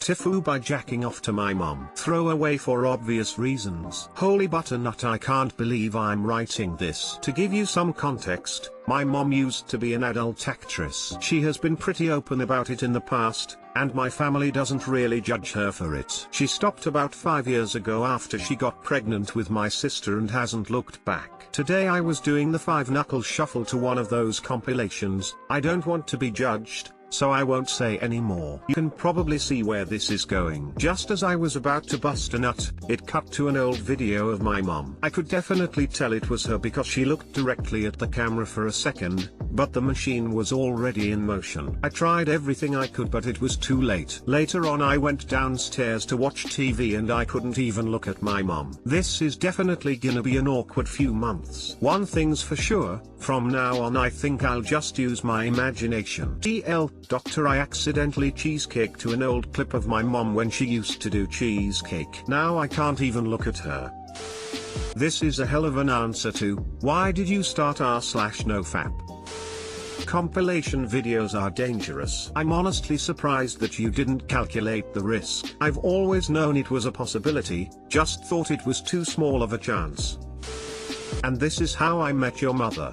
TIFU by jacking off to my mom. Throw away for obvious reasons. Holy butternut, I can't believe I'm writing this. To give you some context, my mom used to be an adult actress. She has been pretty open about it in the past, and my family doesn't really judge her for it. She stopped about 5 years ago after she got pregnant with my sister and hasn't looked back. Today I was doing the 5-knuckle shuffle to one of those compilations. I don't want to be judged, so I won't say any more. You can probably see where this is going. Just as I was about to bust a nut, it cut to an old video of my mom. I could definitely tell it was her because she looked directly at the camera for a second, but the machine was already in motion. I tried everything I could, but it was too late. Later on I went downstairs to watch TV and I couldn't even look at my mom. This is definitely gonna be an awkward few months. One thing's for sure, from now on I think I'll just use my imagination. Doctor, I accidentally cheesecaked to an old clip of my mom when she used to do cheesecake. Now I can't even look at her. This is a hell of an answer to, why did you start r/nofap? Compilation videos are dangerous. I'm honestly surprised that you didn't calculate the risk. I've always known it was a possibility, just thought it was too small of a chance. And this is how I met your mother.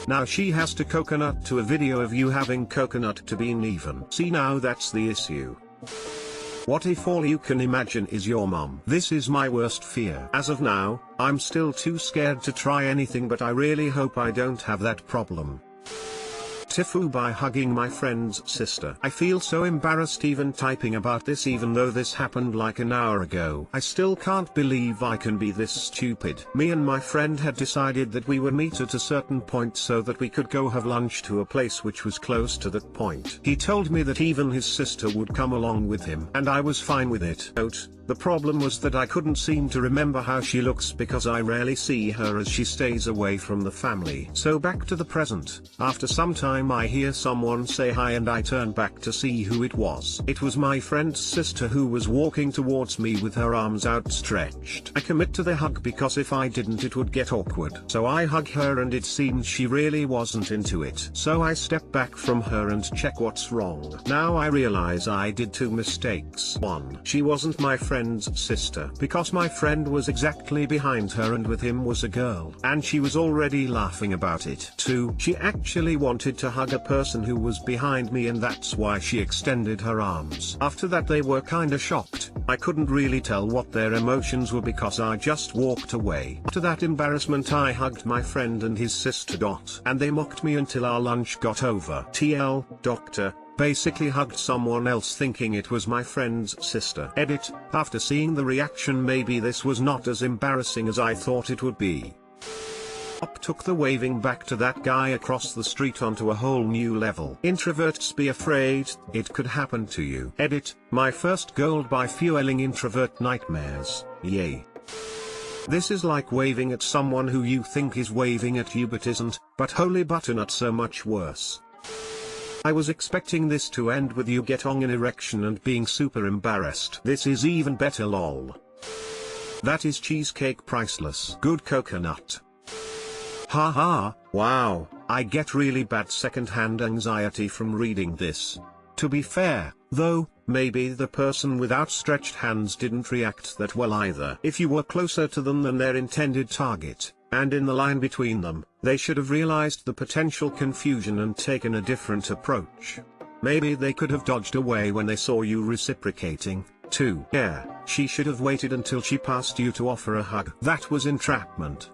Now she has to coconut to a video of you having coconut to being even. See, now that's the issue. What if all you can imagine is your mom? This is my worst fear. As of now, I'm still too scared to try anything, but I really hope I don't have that problem. TIFU by hugging my friend's sister. I feel so embarrassed even typing about this, even though this happened like an hour ago. I still can't believe I can be this stupid. Me and my friend had decided that we would meet at a certain point so that we could go have lunch to a place which was close to that point. He told me that even his sister would come along with him, and I was fine with it. Note, the problem was that I couldn't seem to remember how she looks because I rarely see her as she stays away from the family. So back to the present. After some time I hear someone say hi and I turn back to see who it was. It was my friend's sister who was walking towards me with her arms outstretched. I commit to the hug because if I didn't it would get awkward. So I hug her and it seems she really wasn't into it. So I step back from her and check what's wrong. Now I realize I did 2 mistakes. 1. She wasn't my friend's sister because my friend was exactly behind her and with him was a girl, and she was already laughing about it. 2. She actually wanted to hug a person who was behind me and that's why she extended her arms. After that they were kinda shocked. I couldn't really tell what their emotions were because I just walked away. After that embarrassment I hugged my friend and his sister. And they mocked me until our lunch got over. Doctor basically hugged someone else thinking it was my friend's sister. Edit, after seeing the reaction maybe this was not as embarrassing as I thought it would be. Took the waving back to that guy across the street onto a whole new level. Introverts, be afraid, it could happen to you. Edit, my first goal by fueling introvert nightmares, yay. This is like waving at someone who you think is waving at you but isn't, but holy butternut, so much worse. I was expecting this to end with you getting an erection and being super embarrassed. This is even better, lol. That is cheesecake priceless. Good coconut. Haha, wow, I get really bad second-hand anxiety from reading this. To be fair, though, maybe the person with outstretched hands didn't react that well either. If you were closer to them than their intended target, and in the line between them, they should have realized the potential confusion and taken a different approach. Maybe they could have dodged away when they saw you reciprocating. 2. Yeah, she should have waited until she passed you to offer a hug. That was entrapment.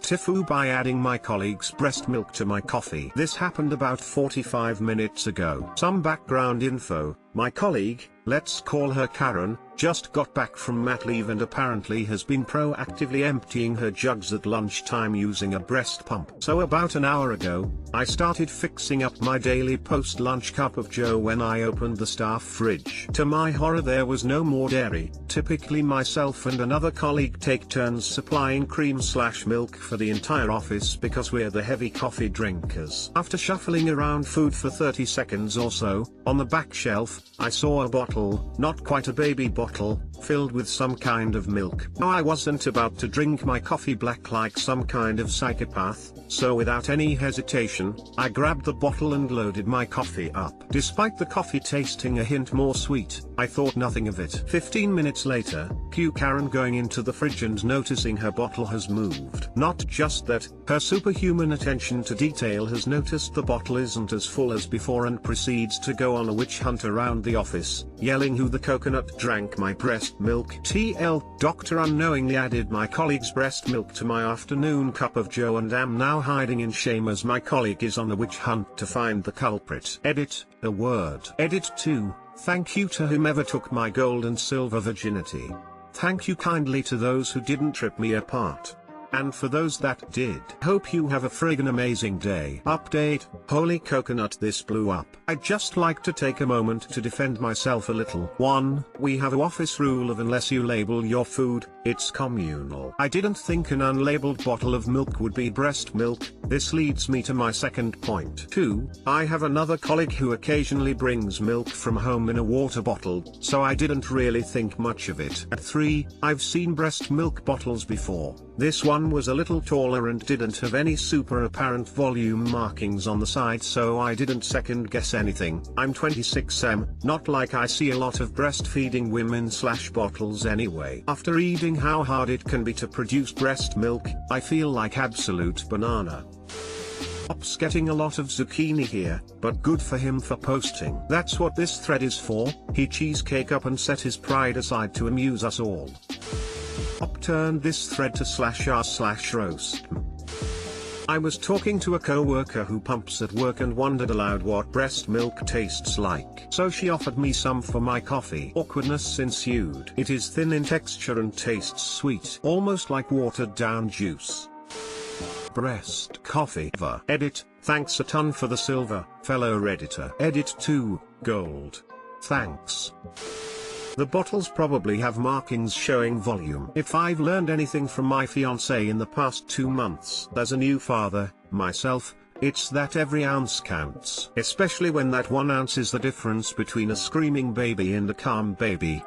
TIFU by adding my colleague's breast milk to my coffee. This happened about 45 minutes ago. Some background info, my colleague, let's call her Karen, just got back from mat leave and apparently has been proactively emptying her jugs at lunchtime using a breast pump. So about an hour ago, I started fixing up my daily post-lunch cup of joe when I opened the staff fridge. To my horror there was no more dairy. Typically myself and another colleague take turns supplying cream/milk for the entire office because we're the heavy coffee drinkers. After shuffling around food for 30 seconds or so, on the back shelf, I saw a bottle, not quite a baby bottle, filled with some kind of milk. Now I wasn't about to drink my coffee black like some kind of psychopath, so without any hesitation, I grabbed the bottle and loaded my coffee up. Despite the coffee tasting a hint more sweet, I thought nothing of it. 15 minutes later, cue Karen going into the fridge and noticing her bottle has moved. Not just that, her superhuman attention to detail has noticed the bottle isn't as full as before and proceeds to go on a witch hunt around the office, yelling who the coconut drank my breast milk. TL, Doctor unknowingly added my colleague's breast milk to my afternoon cup of joe and am now hiding in shame as my colleague is on a witch hunt to find the culprit. Edit, a word. Edit 2, thank you to whomever took my gold and silver virginity. Thank you kindly to those who didn't trip me apart. And for those that did, hope you have a friggin' amazing day. Update, holy coconut, this blew up. I'd just like to take a moment to defend myself a little. 1. We have a office rule of unless you label your food, it's communal. I didn't think an unlabeled bottle of milk would be breast milk. This leads me to my second point. 2. I have another colleague who occasionally brings milk from home in a water bottle, so I didn't really think much of it. At 3, I've seen breast milk bottles before. This one was a little taller and didn't have any super apparent volume markings on the side, so I didn't second guess anything. I'm 26M, not like I see a lot of breastfeeding women / bottles anyway. After reading how hard it can be to produce breast milk, I feel like absolute banana. Op's getting a lot of zucchini here, but good for him for posting. That's what this thread is for. He cheesecake up and set his pride aside to amuse us all. Op turned this thread to /r/roast. I was talking to a co-worker who pumps at work and wondered aloud what breast milk tastes like. So she offered me some for my coffee. Awkwardness ensued. It is thin in texture and tastes sweet, almost like watered down juice. Breast coffee. Edit, thanks a ton for the silver, fellow Redditor. Edit 2, gold. Thanks. The bottles probably have markings showing volume. If I've learned anything from my fiancé in the past 2 months as a new father, myself, it's that every ounce counts. Especially when that 1 ounce is the difference between a screaming baby and a calm baby.